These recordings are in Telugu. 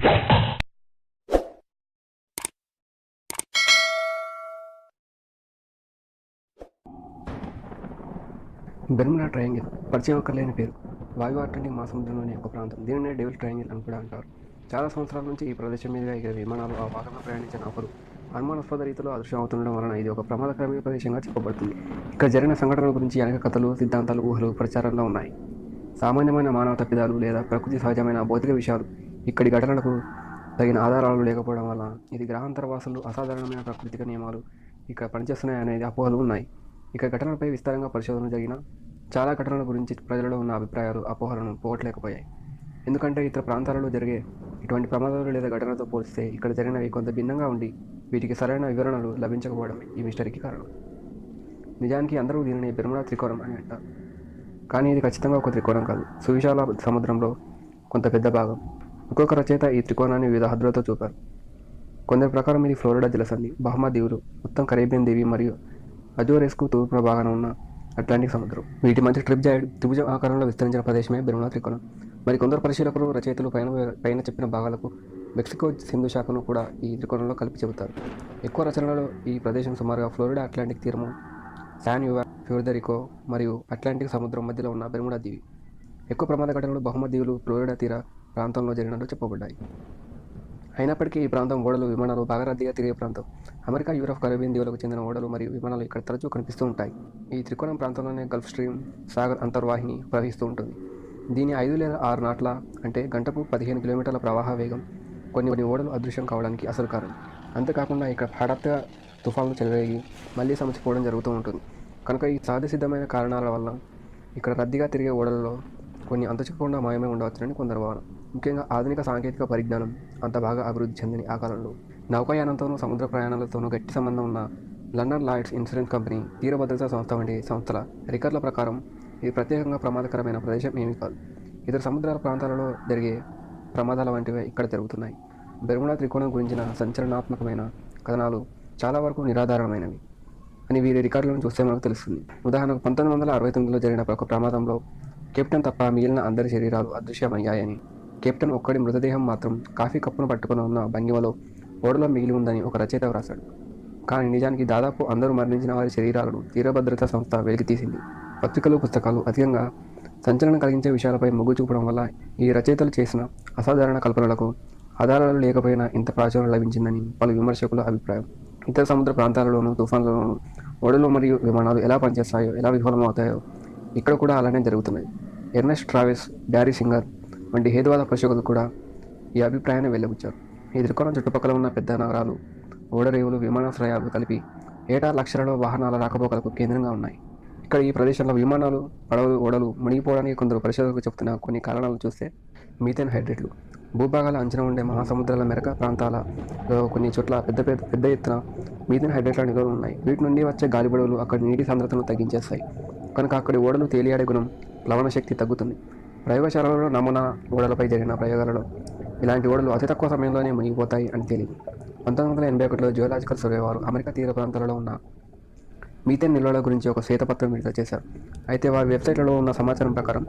బెర్ముడా ట్రయాంగిల్ పరిచయం అక్కర్లేని పేరు. వాయువ్య అట్లాంటిక్ మహాసముద్రంలోని ఒక ప్రాంతం. దీనినే డెవిల్ ట్రయాంగిల్ అని కూడా అంటారు. చాలా సంవత్సరాల నుంచి ఈ ప్రదేశం మీదుగా ఎగిరే విమానాలు, ఆ భాగంలో ప్రయాణించే నౌకలు అనుమానాస్పద రీతిలో అదృశ్యం అవుతుండడం వలన ఇది ఒక ప్రమాదకరమైన ప్రదేశంగా చెప్పబడుతుంది. ఇక్కడ జరిగిన సంఘటనల గురించి అనేక కథలు, సిద్ధాంతాలు, ఊహలు ప్రచారంలో ఉన్నాయి. సామాన్యమైన మానవ తప్పిదాలు లేదా ప్రకృతి సహజమైన భౌతిక విషయాలు ఇక్కడి ఘటనలకు తగిన ఆధారాలు లేకపోవడం వల్ల ఇది గ్రహాంతర వాసులు, అసాధారణమైన ప్రాకృతిక నియమాలు ఇక్కడ పనిచేస్తున్నాయి అనేది అపోహలు ఉన్నాయి. ఇక ఘటనలపై విస్తారంగా పరిశోధనలు జరిగిన చాలా ఘటనల గురించి ప్రజలలో ఉన్న అభిప్రాయాలు అపోహలను పోగొట్టలేకపోయాయి. ఎందుకంటే ఇతర ప్రాంతాలలో జరిగే ఇటువంటి ప్రమాదాలు లేదా ఘటనలతో పోలిస్తే ఇక్కడ జరిగినవి కొంత భిన్నంగా ఉండి వీటికి సరైన వివరణలు లభించకపోవడమే ఈ మిస్టరీకి కారణం. నిజానికి అందరూ దీనిని బెర్ముడా త్రికోణం అని అంటారు. కానీ ఇది ఖచ్చితంగా ఒక త్రికోణం కాదు, సువిశాల సముద్రంలో కొంత పెద్ద భాగం. ఒక్కొక్క రచయిత ఈ త్రికోణాన్ని వివిధ హద్దులతో చూపారు. కొందరి ప్రకారం ఇది ఫ్లోరిడా జలసంధి, బహమా దీవులు, మొత్తం కరేబియన్ దీవి మరియు అజోరెస్కు తూర్పున భాగాన ఉన్న అట్లాంటిక్ సముద్రం. వీటి మధ్య త్రిభుజ ఆకారంలో విస్తరించిన ప్రదేశమే బెర్ముడా త్రికోణం. మరి కొందరు పరిశీలకులు, రచయితలు పైన చెప్పిన భాగాలకు మెక్సికో సింధు శాఖను కూడా ఈ త్రికోణంలో కలిపి చెబుతారు. ఎక్కువ రచనలలో ఈ ప్రదేశం సుమారుగా ఫ్లోరిడా అట్లాంటిక్ తీరము, శాన్ యువాన్, ప్యూర్టోరికో మరియు అట్లాంటిక్ సముద్రం మధ్యలో ఉన్న బెర్ముడా దీవి. ఎక్కువ ప్రమాద ఘటనలు బహమా దీవులు, ఫ్లోరిడా తీర ప్రాంతంలో జరిగినట్లు చెప్పబడ్డాయి. అయినప్పటికీ ఈ ప్రాంతం ఓడలు, విమానాలు బాగా రద్దీగా తిరిగే ప్రాంతం. అమెరికా, యూరప్, కరేబియన్ దీవులకు చెందిన ఓడలు మరియు విమానాలు ఇక్కడ తరచూ కనిపిస్తూ ఉంటాయి. ఈ త్రికోణం ప్రాంతంలోనే గల్ఫ్ స్ట్రీమ్, సాగర్ అంతర్వాహిని ప్రవహిస్తూ ఉంటుంది. దీని 5 లేదా 6 నాట్ల అంటే గంటకు 15 కిలోమీటర్ల ప్రవాహ వేగం కొన్ని ఓడలు అదృశ్యం కావడానికి అసలు కారణం. అంతేకాకుండా ఇక్కడ హఠాత్తుగా తుఫాన్లు చెలరేగి మళ్లీ సమసిపోవడం జరుగుతూ ఉంటుంది. కనుక ఈ సహజసిద్ధమైన కారణాల వల్ల ఇక్కడ రద్దీగా తిరిగే ఓడలలో కొన్ని అంతుచిక్కకుండా మాయమే ఉండవచ్చునని కొందరు భావన. ముఖ్యంగా ఆధునిక సాంకేతిక పరిజ్ఞానం అంత బాగా అభివృద్ధి చెందిన ఆ కాలంలో నౌకాయానంతోనూ సముద్ర ప్రయాణాలతోనూ గట్టి సంబంధం ఉన్న లండన్ లాయిడ్స్ ఇన్సూరెన్స్ కంపెనీ, తీర భద్రతా సంస్థ వంటి సంస్థల రికార్డుల ప్రకారం ఇది ప్రత్యేకంగా ప్రమాదకరమైన ప్రదేశం ఏమీ కాదు. ఇతర సముద్రాల ప్రాంతాలలో జరిగే ప్రమాదాల వంటివే ఇక్కడ జరుగుతున్నాయి. బెర్ముడా త్రికోణం గురించిన సంచలనాత్మకమైన కథనాలు చాలా వరకు నిరాధారణమైనవి అని వీరి రికార్డులను చూస్తే మనకు తెలుస్తుంది. ఉదాహరణకు 1969లో జరిగిన ఒక ప్రమాదంలో కెప్టెన్ తప్ప మిగిలిన అందరి శరీరాలు అదృశ్యమయ్యాయని, కెప్టెన్ ఒక్కడి మృతదేహం మాత్రం కాఫీ కప్పును పట్టుకుని ఉన్న భంగిమలో ఓడలో మిగిలి ఉందని ఒక రచయిత వ్రాశాడు. కానీ నిజానికి దాదాపు అందరూ మరణించిన వారి శరీరాలను తీరభద్రతా సంస్థ వెలికితీసింది. పత్రికలు, పుస్తకాలు అధికంగా సంచలనం కలిగించే విషయాలపై మొగ్గు చూపడం వల్ల ఈ రచయితలు చేసిన అసాధారణ కల్పనలకు ఆధారాలు లేకపోయినా ఇంత ప్రాచుర్యం లభించిందని పలు విమర్శకుల అభిప్రాయం. ఇతర సముద్ర ప్రాంతాలలోనూ, తుఫాన్లలోనూ ఓడలు మరియు విమానాలు ఎలా పనిచేస్తాయో, ఎలా విఫలమవుతాయో ఇక్కడ కూడా అలానే జరుగుతున్నాయి. ఎర్నెస్ట్ ట్రావెస్, డారీ సింగర్ వంటి హేతువాద పరిశోధకులు కూడా ఈ అభిప్రాయాన్ని వెల్లబుచ్చారు. ఈ త్రికోణం చుట్టుపక్కల ఉన్న పెద్ద నగరాలు, ఓడరేవులు, విమానాశ్రయాలు కలిపి ఏటా లక్షలలో వాహనాల రాకపోకలకు కేంద్రంగా ఉన్నాయి. ఇక్కడ ఈ ప్రదేశంలో విమానాలు, పడవలు, ఓడలు మునిగిపోవడానికి కొందరు పరిశోధకులు చెబుతున్న కొన్ని కారణాలు చూస్తే మీథేన్ హైడ్రేట్లు, భూభాగాల అంచనా ఉండే మహాసముద్రాల మెరక ప్రాంతాలలో కొన్ని చోట్ల పెద్ద ఎత్తున మీథేన్ హైడ్రేట్ల నిల్వలు ఉన్నాయి. వీటి నుండి వచ్చే గాలిబడులు అక్కడి నీటి సాంద్రతను తగ్గించేస్తాయి. కనుక అక్కడి ఓడలు తేలియాడే గుణం, ప్లవన శక్తి తగ్గుతుంది. ప్రయోగశాలలో నమూనా ఓడలపై జరిగిన ప్రయోగాలలో ఇలాంటి ఓడలు అతి తక్కువ సమయంలోనే మునిగిపోతాయి అని తేలింది. 1981లో జియోలాజికల్ సర్వే వారు అమెరికా తీర ప్రాంతాలలో ఉన్న మీథేన్ నిల్వల గురించి ఒక శ్వేతపత్రం విడుదల చేశారు. అయితే వారి వెబ్సైట్లలో ఉన్న సమాచారం ప్రకారం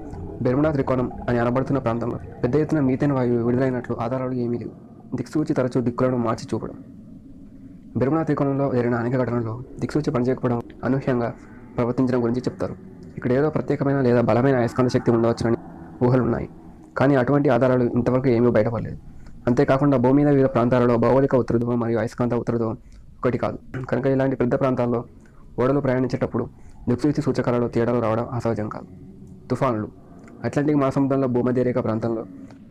బెర్ముడా త్రికోణం అని అనబడుతున్న ప్రాంతంలో పెద్ద ఎత్తున మీథేన్ వాయువు విడుదలైనట్లు ఆధారాలు ఏమీ లేవు. దిక్సూచి తరచూ దిక్కులను మార్చి చూపడం. బెర్ముడా త్రికోణంలో జరిగిన అనేక ఘటనల్లో దిక్సూచి పనిచేయకపోవడం, అనూహ్యంగా ప్రవర్తించడం గురించి చెప్తారు. ఇక్కడ ఏదో ప్రత్యేకమైన లేదా బలమైన అయస్కాంత శక్తి ఉండవచ్చునని ఊహలున్నాయి. కానీ అటువంటి ఆధారాలు ఇంతవరకు ఏమీ బయటపడలేదు. అంతేకాకుండా భూమి మీద వివిధ ప్రాంతాలలో భౌగోళిక ఉత్తరధ్రువం మరియు అయస్కాంత ఉత్తరధ్రువం ఒకటి కాదు. కనుక ఇలాంటి పెద్ద ప్రాంతాల్లో ఓడలు ప్రయాణించేటప్పుడు దిక్సూచి సూచకాలలో తేడాలు రావడం అసహజం కాదు. తుఫానులు. అట్లాంటిక్ మహాసముద్రంలో భూమధ్యరేఖ ప్రాంతంలో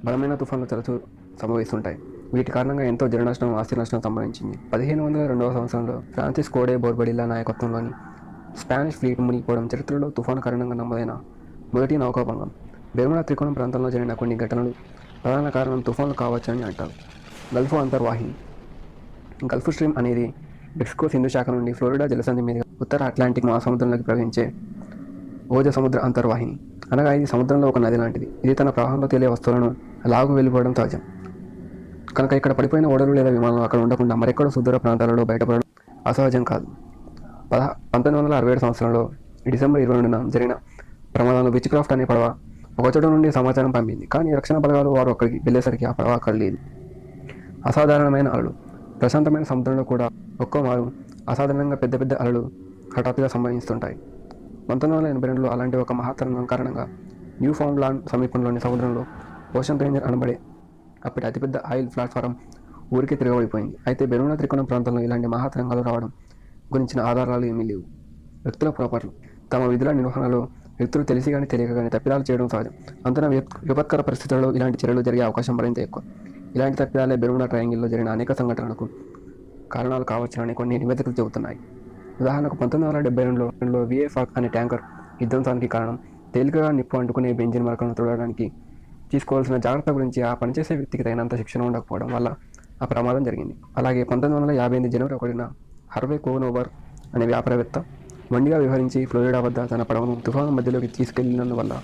బలమైన తుఫాన్లు తరచూ సంభవిస్తుంటాయి. వీటి కారణంగా ఎంతో జన నష్టం, ఆస్తి నష్టం సంభవించింది. 1502వ సంవత్సరంలో ఫ్రాన్సిస్ కోడే బోర్బడిల్లా నాయకత్వంలోని స్పానిష్ ఫ్లీట్ మునిగిపోవడం చరిత్రలో తుఫాను కారణంగా నమోదైన మొదటి నౌకాభంగం. బెర్ముడా త్రికోణం ప్రాంతంలో జరిగిన కొన్ని ఘటనలు ప్రధాన కారణం తుఫాన్లు కావచ్చని అంటారు. గల్ఫ్ అంతర్వాహిని. గల్ఫ్ స్ట్రీమ్ అనేది మెక్సికో సింధు శాఖ నుండి ఫ్లోరిడా జలసంధి మీదుగా ఉత్తర అట్లాంటిక్ మహాసముద్రంలోకి ప్రవహించే ఓజ సముద్ర అంతర్వాహిని. అనగా ఇది సముద్రంలో ఒక నది లాంటిది. ఇది తన ప్రవాహంలో తేలే వస్తువులను లాగు వెళ్ళిపోవడం సహజం. కనుక ఇక్కడ పడిపోయిన ఓడలు లేదా విమానాలు అక్కడ ఉండకుండా మరెక్కడో సుదూర ప్రాంతాలలో బయటపడడం అసహజం కాదు. 1967 సంవత్సరంలో డిసెంబర్ 22న జరిగిన ప్రమాదంలో విచ్ క్రాఫ్ట్ అనే పడవ ఒక చోట నుండి సమాచారం పంపింది. కానీ రక్షణ బలగాలు వారు అక్కడికి వెళ్ళేసరికి ఆ పడవ అక్కడ లేదు. అసాధారణమైన అలలు. ప్రశాంతమైన సముద్రంలో కూడా ఒక్కోమారు అసాధారణంగా పెద్ద పెద్ద అలలు హఠాత్తుగా సంభవిస్తుంటాయి. 1982లో అలాంటి ఒక మహాతరంగం కారణంగా న్యూ ఫౌండ్ ల్యాండ్ సమీపంలోని సముద్రంలో ఓషన్ రేంజర్ అనబడే అప్పటి అతిపెద్ద ఆయిల్ ప్లాట్ఫారం ఊరికి తిరగబడిపోయింది. అయితే బెర్ముడా త్రికోణం ప్రాంతంలో ఇలాంటి మహాతరంగాలు రావడం గురించిన ఆధారాలు ఏమీ లేవు. వ్యక్తుల పొరపాట్లు. తమ విధుల నిర్వహణలో వ్యక్తులు తెలిసి కానీ తెలియక కానీ తప్పిదాలు చేయడం సహజం. అంతన విపత్కర పరిస్థితుల్లో ఇలాంటి చర్యలు జరిగే అవకాశం మరింత ఎక్కువ. ఇలాంటి తప్పిదాలే బెర్ముడా ట్రయాంగిల్లో జరిగిన అనేక సంఘటనలకు కారణాలు కావచ్చునని కొన్ని నివేదికలు చెబుతున్నాయి. ఉదాహరణకు 1972లో విఏ ఫాక్ అనే ట్యాంకర్ విధ్వంసానికి కారణం తేలికగా నిప్పు అంటుకునే బెంజిన్ మరకలను తొడగడానికి తీసుకోవాల్సిన జాగ్రత్త గురించి ఆ పనిచేసే వ్యక్తికి తగినంత శిక్షణ ఉండకపోవడం వల్ల ఆ ప్రమాదం జరిగింది. అలాగే 1958 జనవరి 1న హర్వే కోనోవర్ అనే వ్యాపారవేత్త మొండిగా వ్యవహరించి ఫ్లోరిడా వద్ద తన పడవను తుఫాను మధ్యలోకి తీసుకెళ్లినందువల్ల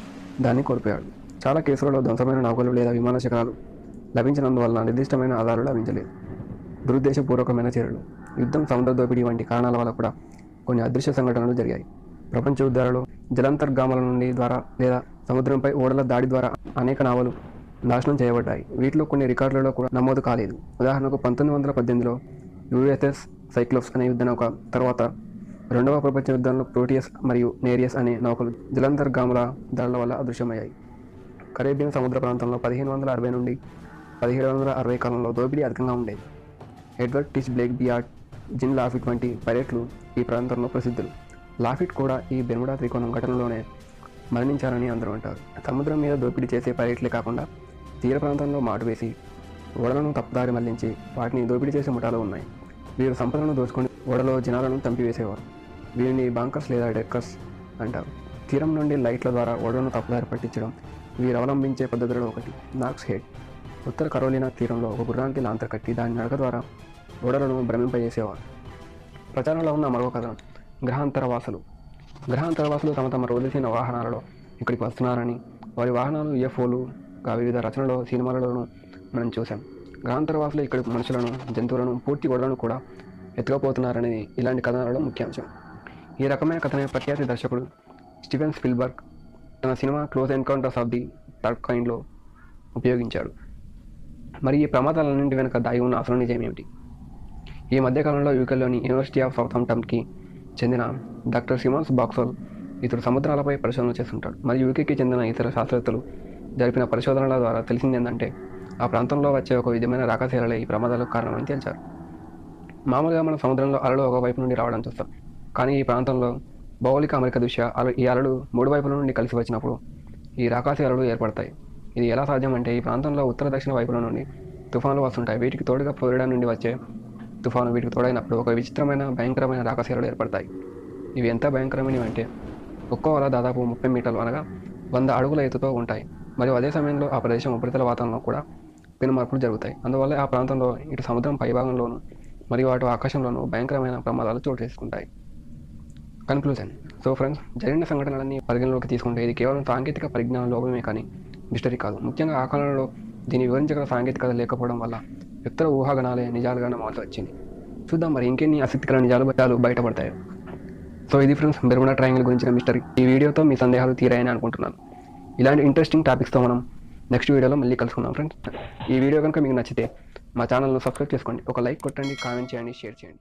దాన్ని కోల్పోయాడు. చాలా కేసులలో ధ్వంసమైన నౌకలు లేదా విమాన శకలాలు లభించినందువల్ల నిర్దిష్టమైన ఆధారాలు లభించలేదు. దురుద్దేశపూర్వకమైన చర్యలు, యుద్ధం, సముద్ర దోపిడీ వంటి కారణాల వల్ల కూడా కొన్ని అదృశ్య సంఘటనలు జరిగాయి. ప్రపంచ యుద్ధాలలో జలాంతర్గామాల నుండి ద్వారా లేదా సముద్రంపై ఓడల దాడి ద్వారా అనేక నావలు నాశనం చేయబడ్డాయి. వీటిలో కొన్ని రికార్డులలో కూడా నమోదు కాలేదు. ఉదాహరణకు 1918లో యుఎస్ఎస్ సైక్లోప్స్ అనే యుద్ధ నౌక తర్వాత రెండవ ప్రపంచ యుద్ధంలో ప్రోటియస్ మరియు నేరియస్ అనే నౌకలు జలాంతర్గాముల దాడుల వల్ల అదృశ్యమయ్యాయి. కరేబియన్ సముద్ర ప్రాంతంలో 1560 నుండి 1760 కాలంలో దోపిడీ అధికంగా ఉండేది. ఎడ్వర్డ్ టిచ్ బ్లేక్ బియార్డ్, జిన్ లాఫిట్ వంటి పైలట్లు ఈ ప్రాంతంలో ప్రసిద్ధులు. లాఫిట్ కూడా ఈ బెర్ముడా త్రికోణం ఘటనలోనే మరణించారని అందరూ అంటారు. సముద్రం మీద దోపిడీ చేసే పైలట్లే కాకుండా తీర ప్రాంతంలో మాటు వేసి ఓడలను తప్పుదారి మళ్లించి వాటిని దోపిడీ చేసే ముఠాలు ఉన్నాయి. వీరు సంపదలను దోచుకొని ఓడలో జనాలను చంపివేసేవారు. వీరిని బాంకర్స్ లేదా డెక్కర్స్ అంటారు. తీరం నుండి లైట్ల ద్వారా ఓడలను తప్పుదారి పట్టించడం వీరు అవలంబించే పద్ధతులలో ఒకటి. నాక్స్ హెడ్. ఉత్తర కరోలినా తీరంలో ఒక గుర్రానికి లాంతర్ కట్టి దాని నడక ద్వారా ఓడలను భ్రమింపజేసేవారు. ప్రచారంలో ఉన్న మరో కథనం గ్రహాంతరవాసులు. గ్రహాంతరవాసులు తమ తమ రోజుసిన వాహనాలలో ఇక్కడికి వస్తున్నారని, వారి వాహనాలు UFOలుగా వివిధ రచనలో సినిమాలలోనూ మనం చూసాం. గ్రహాంతరవాసులు ఇక్కడి మనుషులను, జంతువులను, పూర్తి ఓడలను కూడా ఎత్తుకుపోతున్నారనేది ఇలాంటి కథనాలలో ముఖ్యాంశం. ఈ రకమైన కథనే ప్రఖ్యాతి దర్శకుడు స్టీవెన్ స్పిల్బర్గ్ తన సినిమా Close Encounters of the Third కైండ్లో ఉపయోగించాడు. మరి ఈ ప్రమాదాలన్నింటి వెనుక దాగి ఉన్న అసలు నిజం ఏమిటి? ఈ మధ్యకాలంలో యూకేలోని యూనివర్సిటీ ఆఫ్ సౌతాంప్టన్కి చెందిన డాక్టర్ సిమోన్స్ బాక్సెల్ ఇతడు సముద్రాలపై పరిశోధన చేస్తుంటాడు. మరియు యూకేకి చెందిన ఇతర శాస్త్రవేత్తలు జరిపిన పరిశోధనల ద్వారా తెలిసింది ఏంటంటే ఆ ప్రాంతంలో వచ్చే ఒక విధమైన రాకశీలలే ఈ ప్రమాదాలకు కారణమని తేల్చారు. మామూలుగా మనం సముద్రంలో అలలు ఒక వైపు నుండి రావడం చూస్తాం. కానీ ఈ ప్రాంతంలో భౌగోళిక అమరిక దృష్ట్యా ఈ అలలు 3 వైపుల నుండి కలిసి వచ్చినప్పుడు ఈ రాకాసి అలలు ఏర్పడతాయి. ఇది ఎలా సాధ్యం అంటే ఈ ప్రాంతంలో ఉత్తర దక్షిణ వైపుల నుండి తుఫానులు వస్తుంటాయి. వీటికి తోడుగా ఫ్లోరిడా నుండి వచ్చే తుఫాను వీటికి తోడైనప్పుడు ఒక విచిత్రమైన భయంకరమైన రాకాసి అలలు ఏర్పడతాయి. ఇవి ఎంత భయంకరమైనవి అంటే ఒక్కో అల దాదాపు 30 మీటర్లు అనగా 100 అడుగుల ఎత్తుతో ఉంటాయి. మరియు అదే సమయంలో ఆ ప్రదేశం ఉపరితల వాతావరణంలో కూడా పెను మార్పులు జరుగుతాయి. అందువల్ల ఆ ప్రాంతంలో ఇటు సముద్రం పైభాగంలోనూ మరియు అటు ఆకాశంలోనూ భయంకరమైన ప్రమాదాలు చోటు చేసుకుంటాయి. కన్క్లూజన్. సో ఫ్రెండ్స్, జరిగిన సంఘటనలన్నీ పరిగణలోకి తీసుకుంటే ఇది కేవలం సాంకేతిక పరిజ్ఞానం లోపమే కానీ మిస్టరీ కాదు. ముఖ్యంగా ఆ కాలంలో దీన్ని వివరించగల సాంకేతికత లేకపోవడం వల్ల వ్యక్తుల ఊహాగణాలే నిజాలుగా నమ్మవలసి వచ్చింది. చూద్దాం మరి ఇంకెన్ని ఆసక్తికర నిజాలు బయటపడతాయి. సో ఇది ఫ్రెండ్స్ బెర్ముడా ట్రయాంగిల్ గురించిన మిస్టరీ. ఈ వీడియోతో మీ సందేహాలు తీరాయని అనుకుంటున్నాను. ఇలాంటి ఇంట్రెస్టింగ్ టాపిక్స్తో మనం నెక్స్ట్ వీడియోలో మళ్ళీ కలుసుకుందాం ఫ్రెండ్స్. ఈ వీడియో కనుక మీకు నచ్చితే మా ఛానల్ను సబ్స్క్రైబ్ చేసుకోండి, ఒక లైక్ కొట్టండి, కామెంట్ చేయండి, షేర్ చేయండి.